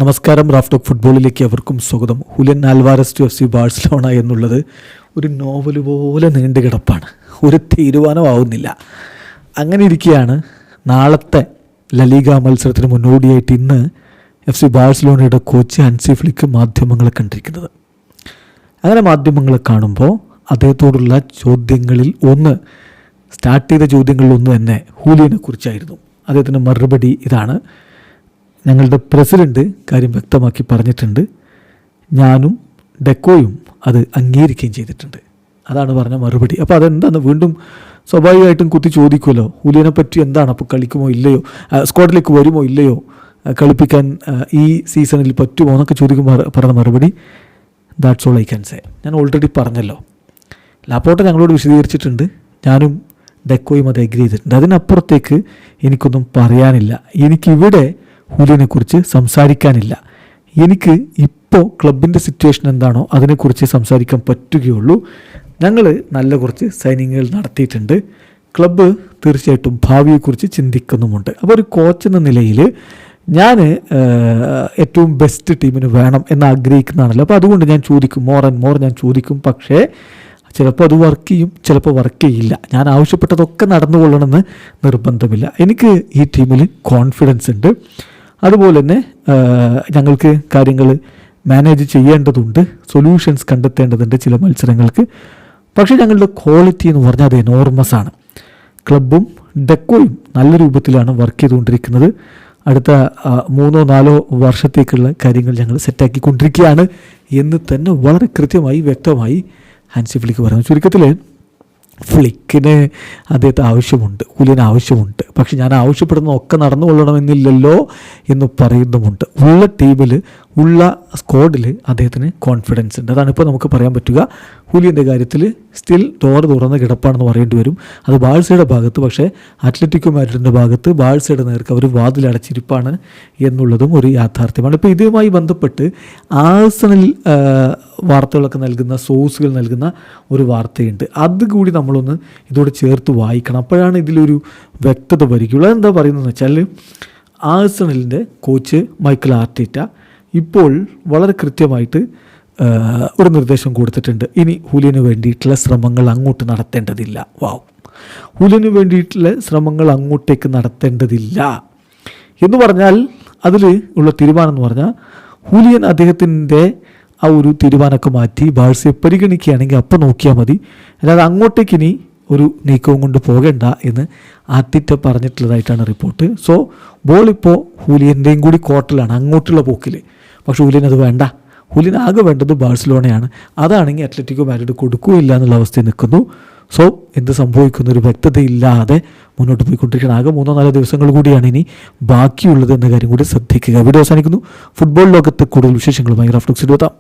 നമസ്കാരം. Raf talk ഫുട്ബോളിലേക്ക് അവർക്കും സ്വാഗതം. Julian Alvarez to FC Barcelona എന്നുള്ളത് ഒരു നോവൽ പോലെ നീണ്ടു കിടപ്പാണ്. ഒരു തീരുമാനമാവുന്നില്ല. അങ്ങനെ ഇരിക്കുകയാണ് നാളത്തെ ലലീഗ മത്സരത്തിന് മുന്നോടിയായിട്ട് ഇന്ന് FC ബാഴ്സലോണയുടെ കോച്ച് ഹാൻസി ഫ്ലിക്ക് മാധ്യമങ്ങളെ കണ്ടിരിക്കുന്നത്. അങ്ങനെ മാധ്യമങ്ങളെ കാണുമ്പോൾ അദ്ദേഹത്തോടുള്ള ചോദ്യങ്ങളിൽ സ്റ്റാർട്ട് ചെയ്ത ചോദ്യങ്ങളിൽ ഒന്ന് തന്നെ ഹൂലിയനെ കുറിച്ചായിരുന്നു. അദ്ദേഹത്തിൻ്റെ മറുപടി ഇതാണ്: ഞങ്ങളുടെ പ്രസിഡൻറ്റ് കാര്യം വ്യക്തമാക്കി പറഞ്ഞിട്ടുണ്ട്, ഞാനും ഡെക്കോയും അത് അംഗീകരിക്കുകയും ചെയ്തിട്ടുണ്ട്. അതാണ് പറഞ്ഞ മറുപടി. അപ്പോൾ അതെന്താണെന്ന് വീണ്ടും സ്വാഭാവികമായിട്ടും കുത്തി ചോദിക്കുമല്ലോ, ഹൂലിയനെ പറ്റി എന്താണ്, അപ്പോൾ കളിക്കുമോ ഇല്ലയോ, സ്ക്വാഡിലേക്ക് വരുമോ ഇല്ലയോ, കളിപ്പിക്കാൻ ഈ സീസണിൽ പറ്റുമോ എന്നൊക്കെ ചോദിക്കുമ്പോൾ പറഞ്ഞ മറുപടി that's all I can say. ഞാൻ ഓൾറെഡി പറഞ്ഞല്ലോ, ലാപ്പോട്ട ഞങ്ങളോട് വിശദീകരിച്ചിട്ടുണ്ട്, ഞാനും ഡെക്കോയും അത് എഗ്രി ചെയ്തിട്ടുണ്ട്. അതിനപ്പുറത്തേക്ക് എനിക്കൊന്നും പറയാനില്ല. എനിക്കിവിടെ ഹൂലിയനെക്കുറിച്ച് സംസാരിക്കാനില്ല. എനിക്ക് ഇപ്പോൾ ക്ലബിൻ്റെ സിറ്റുവേഷൻ എന്താണോ അതിനെക്കുറിച്ച് സംസാരിക്കാൻ പറ്റുകയുള്ളൂ. ഞങ്ങൾ നല്ല കുറച്ച് സൈനിങ്ങുകൾ നടത്തിയിട്ടുണ്ട്. ക്ലബ്ബ് തീർച്ചയായിട്ടും ഭാവിയെക്കുറിച്ച് ചിന്തിക്കുന്നുമുണ്ട്. അപ്പോൾ ഒരു കോച്ച് എന്ന നിലയിൽ ഞാൻ ഏറ്റവും ബെസ്റ്റ് ടീമിന് വേണം എന്ന് ആഗ്രഹിക്കുന്നതാണല്ലോ. അപ്പോൾ അതുകൊണ്ട് ഞാൻ ചോദിക്കും, മോർ ആൻഡ് മോർ ഞാൻ ചോദിക്കും. പക്ഷേ ചിലപ്പോൾ അത് വർക്ക് ചെയ്യും, ചിലപ്പോൾ വർക്ക് ചെയ്യില്ല. ഞാൻ ആവശ്യപ്പെട്ടതൊക്കെ നടന്നുകൊള്ളണമെന്ന് നിർബന്ധമില്ല. എനിക്ക് ഈ ടീമിൽ കോൺഫിഡൻസ് ഉണ്ട്. അതുപോലെ തന്നെ ഞങ്ങൾക്ക് കാര്യങ്ങൾ മാനേജ് ചെയ്യേണ്ടതുണ്ട്, സൊല്യൂഷൻസ് കണ്ടെത്തേണ്ടതുണ്ട് ചില മത്സരങ്ങൾക്ക്. പക്ഷേ ഞങ്ങളുടെ ക്വാളിറ്റി എന്ന് പറഞ്ഞാൽ അത് എനോർമസ് ആണ്. ക്ലബ്ബും ഡെക്കോയും നല്ല രൂപത്തിലാണ് വർക്ക് ചെയ്തുകൊണ്ടിരിക്കുന്നത്. അടുത്ത 3-4 വർഷത്തേക്കുള്ള കാര്യങ്ങൾ ഞങ്ങൾ സെറ്റാക്കിക്കൊണ്ടിരിക്കുകയാണ് എന്ന് തന്നെ വളരെ കൃത്യമായി വ്യക്തമായി ഹാൻസി ഫ്ലിക്ക് പറയുന്നു. ചുരുക്കത്തിൽ ഫ്ലിക്കിന് അദ്ദേഹത്തെ ആവശ്യമുണ്ട്, ഹൂലിയന് ആവശ്യമുണ്ട്. പക്ഷെ ഞാൻ ആവശ്യപ്പെടുന്നതൊക്കെ നടന്നുകൊള്ളണമെന്നില്ലല്ലോ എന്ന് പറയുന്നുമുണ്ട്. ഉള്ള ടീമിൽ, ഉള്ള സ്ക്വാഡിൽ അദ്ദേഹത്തിന് കോൺഫിഡൻസ് ഉണ്ട്. അതാണ് ഇപ്പോൾ നമുക്ക് പറയാൻ പറ്റുക. ഹൂലിയൻ്റെ കാര്യത്തിൽ സ്റ്റിൽ തുറന്ന് കിടപ്പാണെന്ന് പറയേണ്ടി വരും. അത് ബാഴ്സയുടെ ഭാഗത്ത്. പക്ഷേ അത്ലറ്റിക്കോ മാഡ്രിഡിൻ്റെ ഭാഗത്ത് ബാഴ്സയുടെ നേർക്ക് അവർ വാതിലടച്ചിരിപ്പാണ് എന്നുള്ളതും ഒരു യാഥാർത്ഥ്യമാണ്. ഇപ്പോൾ ഇതുമായി ബന്ധപ്പെട്ട് ആഴ്സണൽ വാർത്തകളൊക്കെ നൽകുന്ന സോഴ്സുകൾ നൽകുന്ന ഒരു വാർത്തയുണ്ട്. അതുകൂടി നമ്മളൊന്ന് ഇതോടെ ചേർത്ത് വായിക്കണം. അപ്പോഴാണ് ഇതിലൊരു വ്യക്തത വരികയുള്ളൂ. അതെന്താ പറയുന്നതെന്ന് വെച്ചാൽ, ആഴ്സണലിൻ്റെ കോച്ച് മൈക്കൽ ആർട്ടേറ്റ ഇപ്പോൾ വളരെ കൃത്യമായിട്ട് ഒരു നിർദ്ദേശം കൊടുത്തിട്ടുണ്ട്. ഇനി ഹൂലിയന് വേണ്ടിയിട്ടുള്ള ശ്രമങ്ങൾ അങ്ങോട്ട് നടത്തേണ്ടതില്ല. ഹൂലിയന് വേണ്ടിയിട്ടുള്ള ശ്രമങ്ങൾ അങ്ങോട്ടേക്ക് നടത്തേണ്ടതില്ല എന്ന് പറഞ്ഞാൽ അതിൽ ഉള്ള തീരുമാനം എന്ന് പറഞ്ഞാൽ, ഹൂലിയൻ അദ്ദേഹത്തിൻ്റെ ആ ഒരു തീരുമാനമൊക്കെ മാറ്റി ബാഴ്സയെ പരിഗണിക്കുകയാണെങ്കിൽ അപ്പം നോക്കിയാൽ മതി. അല്ലാതെ അങ്ങോട്ടേക്ക് ഇനി ഒരു നീക്കവും കൊണ്ട് പോകേണ്ട എന്ന് ആർട്ടിറ്റ പറഞ്ഞിട്ടുള്ളതായിട്ടാണ് റിപ്പോർട്ട്. സോ ബോൾ ഇപ്പോൾ ഹൂലിയൻ്റെയും കൂടി കോർട്ടിലാണ് അങ്ങോട്ടുള്ള പോക്കിൽ. പക്ഷേ ഹൂലിയൻ അത് വേണ്ട. ഹൂലിയൻ ആകെ വേണ്ടത് ബാഴ്സലോണയാണ്. അതാണെങ്കിൽ അത്ലറ്റിക്കോ മാഡ്രിഡ് കൊടുക്കുകയില്ല എന്നുള്ള അവസ്ഥയിൽ നിൽക്കുന്നു. സോ എന്ത് സംഭവിക്കുന്ന ഒരു വ്യക്തതയില്ലാതെ മുന്നോട്ട് പോയിക്കൊണ്ടിരിക്കണം. ആകെ 3-4 ദിവസങ്ങൾ കൂടിയാണ് ഇനി ബാക്കിയുള്ളത് എന്ന കാര്യം കൂടി ശ്രദ്ധിക്കുക. വീഡിയോ അവസാനിക്കുന്നു. ഫുട്ബോൾ ലോകത്ത് കൂടുതൽ വിശേഷങ്ങളുമായി റാഫ് ടോക്സിൽ എത്താം.